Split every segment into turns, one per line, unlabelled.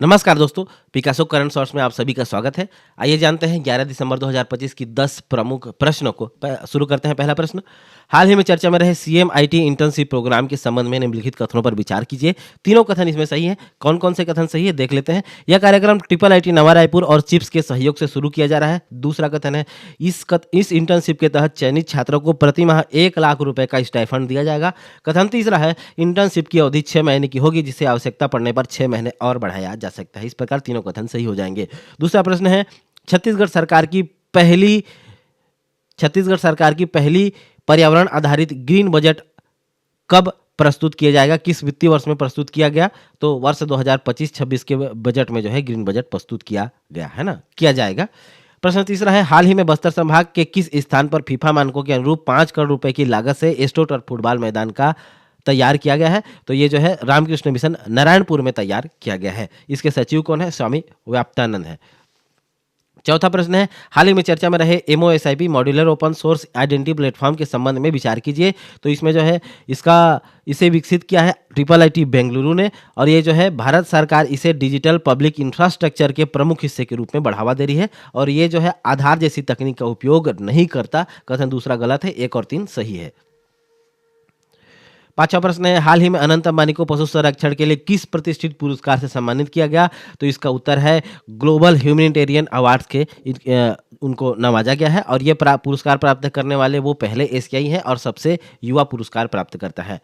नमस्कार दोस्तों, Picasso current source में आप सभी का स्वागत है। आइए जानते हैं 11 दिसंबर 2025 की 10 प्रमुख प्रश्नों को। शुरू करते हैं। पहला प्रश्न, हाल ही में चर्चा में रहे सीएम आईटी इंटर्नशिप प्रोग्राम के संबंध में निम्नलिखित कथनों पर विचार कीजिए। तीनों कथन इसमें सही है। कौन कौन से कथन सही है देख लेते हैं। यह कार्यक्रम ट्रिपल आईटी नवा रायपुर और चिप्स के सहयोग से शुरू किया जा रहा है। दूसरा कथन है, इस इंटर्नशिप के तहत चयनित छात्रों को प्रति माह 1 लाख रुपए का स्टाइफंड दिया जाएगा। कथन तीसरा है, इंटर्नशिप की अवधि 6 महीने की होगी, जिसे आवश्यकता पड़ने पर 6 महीने और बढ़ाया जा सकता है। इस प्रकार तीनों कथन सही हो जाएंगे। दूसरा प्रश्न है, छत्तीसगढ़ सरकार की पहली पर्यावरण आधारित ग्रीन बजट कब प्रस्तुत किया जाएगा, किस वित्तीय वर्ष में प्रस्तुत किया गया? तो वर्ष 2025-26 के बजट में जो है ग्रीन बजट प्रस्तुत किया गया है ना, किया जाएगा। प्रश्न तीसरा है, हाल ही में बस्तर संभाग के किस स्थान पर फीफा मानकों के अनुरूप 5 करोड़ रुपए की लागत से एस्टोट और फुटबॉल मैदान का तैयार किया गया है? तो ये जो है रामकृष्ण मिशन नारायणपुर में तैयार किया गया है। इसके सचिव कौन है? स्वामी व्याप्तानंद है। चौथा प्रश्न है, हाल ही में चर्चा में रहे MOSIP modular open source identity platform के संबंध में विचार कीजिए। तो इसमें जो है इसे विकसित किया है ट्रिपल आईटी बेंगलुरु ने, और ये जो है भारत सरकार इसे डिजिटल पब्लिक इंफ्रास्ट्रक्चर के प्रमुख हिस्से के रूप में बढ़ावा दे रही है, और ये जो है आधार जैसी तकनीक का उपयोग नहीं करता। कथन दूसरा गलत है, 1 और 3 सही है। पांचवा प्रश्न है, हाल ही में अनंत अंबानी को पशु संरक्षण के लिए किस प्रतिष्ठित पुरस्कार से सम्मानित किया गया? तो इसका उत्तर है ग्लोबल ह्यूमैनिटेरियन अवार्ड्स के उनको नवाजा गया है, और ये पुरस्कार प्राप्त करने वाले वो पहले एशियाई हैं और सबसे युवा पुरस्कार प्राप्त करता है।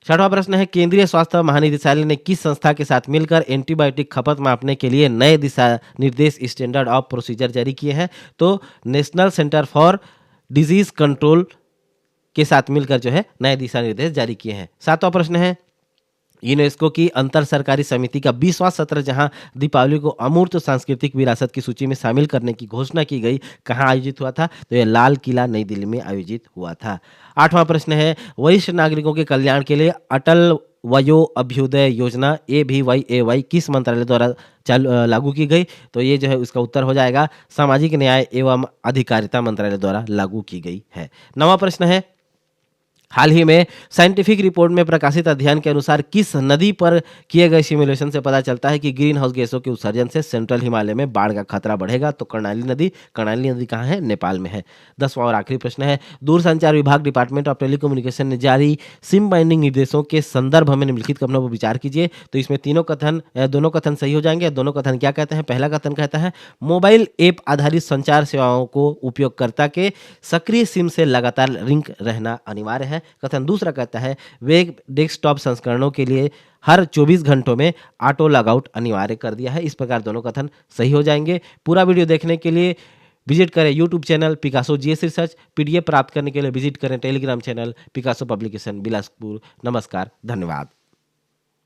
छठवां प्रश्न है, केंद्रीय स्वास्थ्य महानिदेशालय ने किस संस्था के साथ मिलकर एंटीबायोटिक खपत मापने के लिए नए दिशा निर्देश स्टैंडर्ड ऑफ प्रोसीजर जारी किए हैं? तो national centre for disease control के साथ मिलकर जो है नए दिशा निर्देश जारी किए हैं। सातवां प्रश्न है, यूनेस्को की अंतर सरकारी समिति का 20वां सत्र जहां दीपावली को अमूर्त सांस्कृतिक विरासत की सूची में शामिल करने की घोषणा की गई, कहां आयोजित हुआ था? तो यह लाल किला नई दिल्ली में आयोजित हुआ था। आठवां प्रश्न है, वरिष्ठ नागरिकों के कल्याण के लिए अटल वयो अभ्युदय योजना ABYAY किस मंत्रालय द्वारा लागू की गई? तो ये जो है उसका उत्तर हो जाएगा सामाजिक न्याय एवं अधिकारिता मंत्रालय द्वारा लागू की गई है। नवां प्रश्न है, हाल ही में साइंटिफिक रिपोर्ट में प्रकाशित अध्ययन के अनुसार किस नदी पर किए गए सिमुलेशन से पता चलता है कि ग्रीन हाउस गैसों के उत्सर्जन से सेंट्रल हिमालय में बाढ़ का खतरा बढ़ेगा? तो कर्णाली नदी कहाँ है? नेपाल में है। 10वां और आखिरी प्रश्न है, दूरसंचार विभाग डिपार्टमेंट ऑफ टेलीकम्युनिकेशन ने जारी सिम बाइंडिंग निर्देशों के संदर्भ में निम्नलिखित कथनों पर विचार कीजिए। तो इसमें दोनों कथन सही हो जाएंगे। दोनों कथन क्या कहते हैं? पहला कथन कहता है, मोबाइल ऐप आधारित संचार सेवाओं को उपयोगकर्ता के सक्रिय सिम से लगातार लिंक रहना अनिवार्य है। कथन दूसरा कहता है, वेब डेस्कटॉप संस्करणों के लिए हर 24 घंटों में ऑटो लॉगआउट अनिवार्य कर दिया है। इस प्रकार दोनों कथन सही हो जाएंगे। पूरा वीडियो देखने के लिए विजिट करें YouTube channel Picasso GS research. PDF प्राप्त करने के लिए विजिट करें Telegram channel Picasso publication Bilaspur. नमस्कार, धन्यवाद।